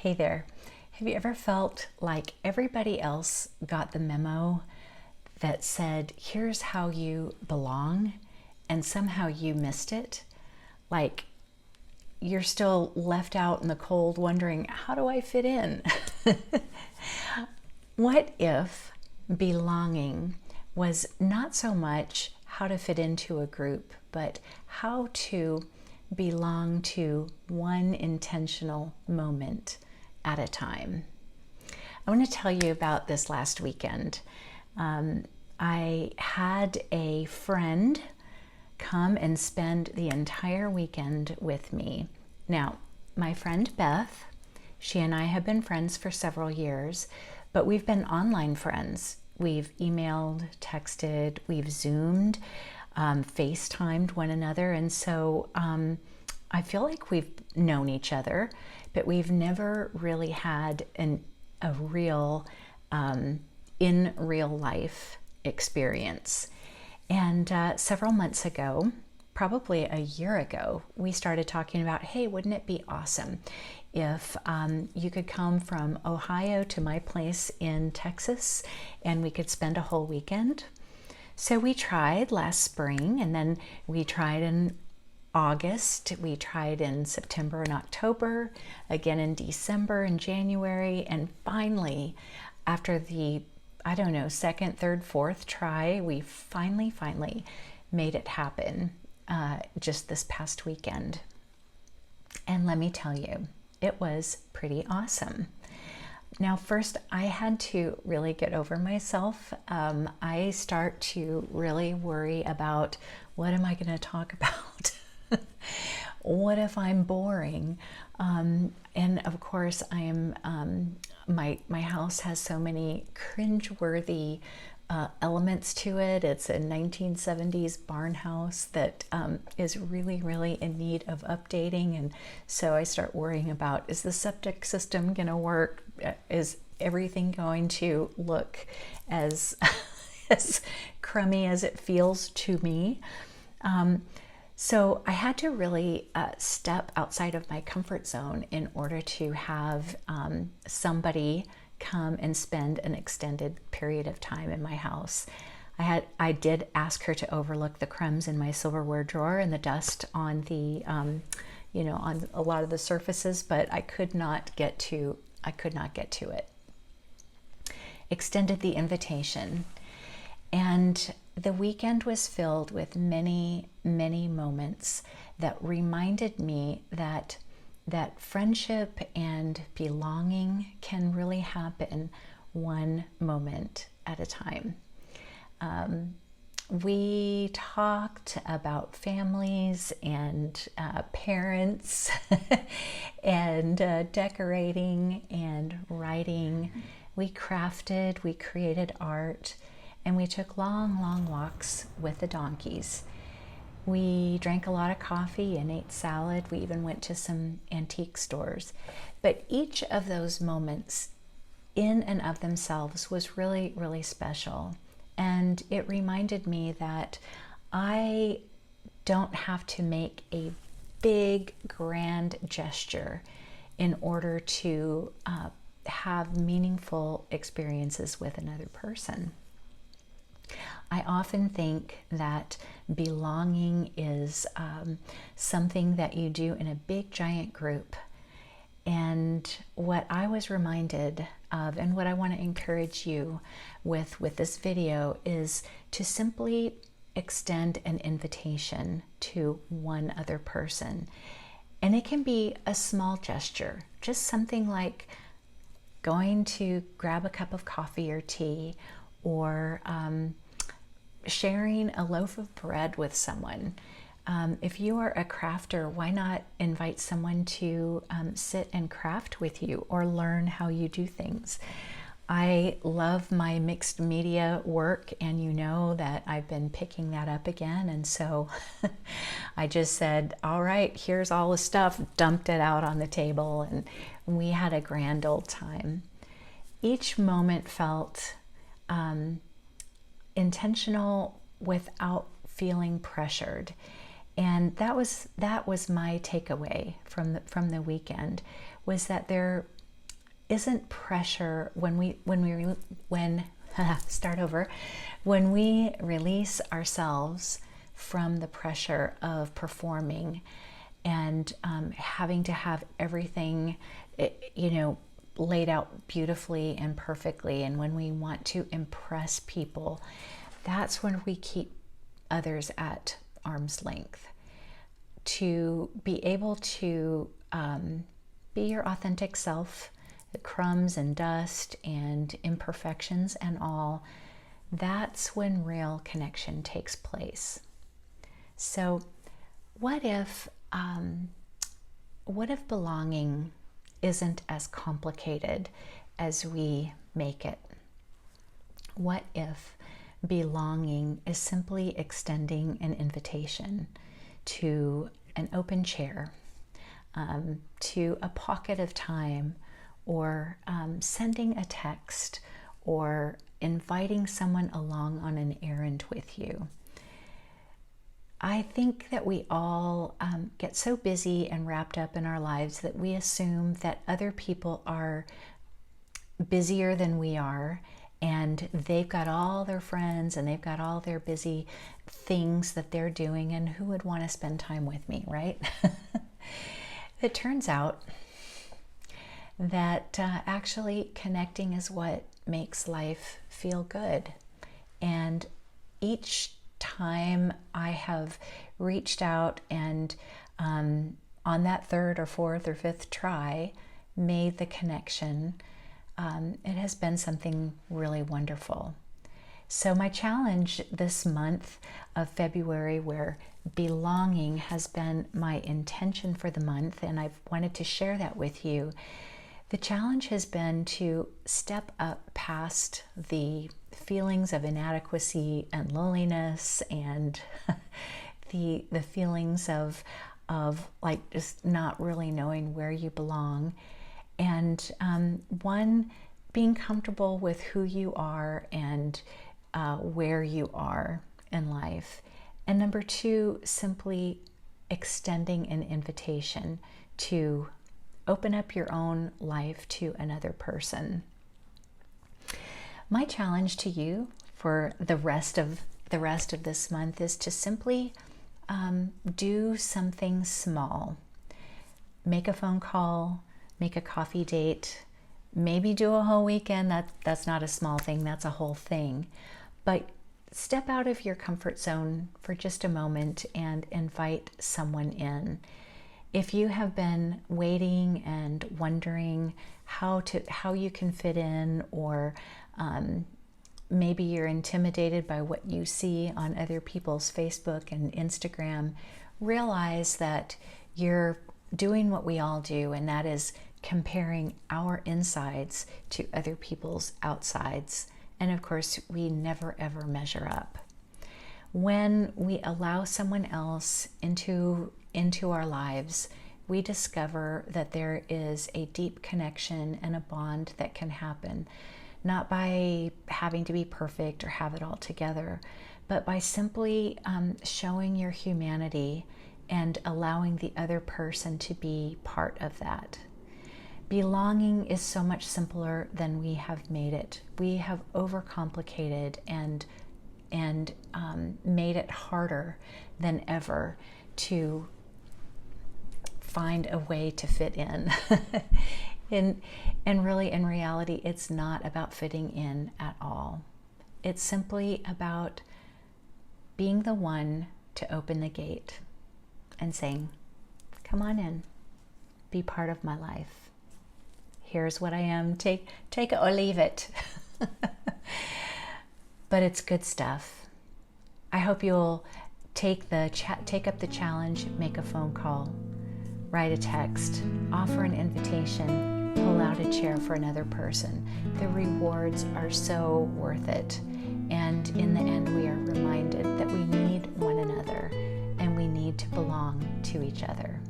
Hey there. Have you ever felt like everybody else got the memo that said, here's how you belong, and somehow you missed it? Like you're still left out in the cold wondering, how do I fit in? What if belonging was not so much how to fit into a group, but how to belong to one intentional moment at a time? I want to tell you about this last weekend. I had a friend come and spend the entire weekend with me. Now, my friend Beth, she and I have been friends for several years, but we've been online friends. We've emailed, texted, we've Zoomed, FaceTimed one another, and so I feel like we've known each other, but we've never really had a real, in real life experience. And several months ago, probably a year ago, we started talking about, hey, wouldn't it be awesome if you could come from Ohio to my place in Texas and we could spend a whole weekend? So we tried last spring, and then we tried in August, we tried in September and October, again in December and January, and finally, after the, I don't know, second, third, fourth try, we finally made it happen just this past weekend. And let me tell you, it was pretty awesome. Now, first, I had to really get over myself. I start to really worry about, what am I going to talk about? What if I'm boring? And of course, I am. My house has so many cringeworthy elements to it. It's a 1970s barn house that is really in need of updating, and so I start worrying about, is the septic system going to work? Is everything going to look as as crummy as it feels to me? So I had to really step outside of my comfort zone in order to have somebody come and spend an extended period of time in my house. I did ask her to overlook the crumbs in my silverware drawer and the dust on the on a lot of the surfaces, but I could not get to it. Extended the invitation, and the weekend was filled with many moments that reminded me that friendship and belonging can really happen one moment at a time. We talked about families and parents and decorating and writing. We crafted, we created art, and we took long walks with the donkeys. We drank a lot of coffee and ate salad. We even went to some antique stores. But each of those moments in and of themselves was really special. And it reminded me that I don't have to make a big, grand gesture in order to have meaningful experiences with another person. I often think that belonging is something that you do in a big, giant group. And what I was reminded of, and what I want to encourage you with this video, is to simply extend an invitation to one other person. And it can be a small gesture, just something like going to grab a cup of coffee or tea, or sharing a loaf of bread with someone. If you are a crafter, why not invite someone to sit and craft with you or learn how you do things? I love my mixed media work, and you know that I've been picking that up again, and so I just said, all right, here's all the stuff, dumped it out on the table, and we had a grand old time. Each moment felt intentional without feeling pressured. And that was my takeaway from the weekend, was that there isn't pressure when start over, when we release ourselves from the pressure of performing and having to have everything, laid out beautifully and perfectly. And when we want to impress people, that's when we keep others at arm's length. To be able to be your authentic self, the crumbs and dust and imperfections and all, that's when real connection takes place. So what if belonging isn't as complicated as we make it? What if belonging is simply extending an invitation to an open chair, to a pocket of time, or sending a text, or inviting someone along on an errand with you? I think that we all get so busy and wrapped up in our lives that we assume that other people are busier than we are, and they've got all their friends and they've got all their busy things that they're doing, and who would want to spend time with me, right? It turns out that actually connecting is what makes life feel good. And each time I have reached out and on that third or fourth or fifth try made the connection, it has been something really wonderful. So my challenge this month of February, where belonging has been my intention for the month, and I've wanted to share that with you, the challenge has been to step up past the feelings of inadequacy and loneliness and the feelings of like just not really knowing where you belong, and one, being comfortable with who you are and where you are in life, and number two, simply extending an invitation to open up your own life to another person. My challenge to you for the rest of this month is to simply do something small. Make a phone call, make a coffee date, maybe do a whole weekend. That's not a small thing, that's a whole thing. But step out of your comfort zone for just a moment and invite someone in. If you have been waiting and wondering how you can fit in, or maybe you're intimidated by what you see on other people's Facebook and Instagram, realize that you're doing what we all do, and that is comparing our insides to other people's outsides. And of course, we never ever measure up. When we allow someone else into our lives, we discover that there is a deep connection and a bond that can happen, not by having to be perfect or have it all together, but by simply showing your humanity and allowing the other person to be part of that. Belonging is so much simpler than we have made it. We have overcomplicated and made it harder than ever to find a way to fit in. And really, in reality, it's not about fitting in at all. It's simply about being the one to open the gate and saying, come on in, be part of my life. Here's what I am, take it or leave it. But it's good stuff. I hope you'll take up the challenge, make a phone call, write a text, offer an invitation, pull out a chair for another person. The rewards are so worth it. And in the end, we are reminded that we need one another and we need to belong to each other.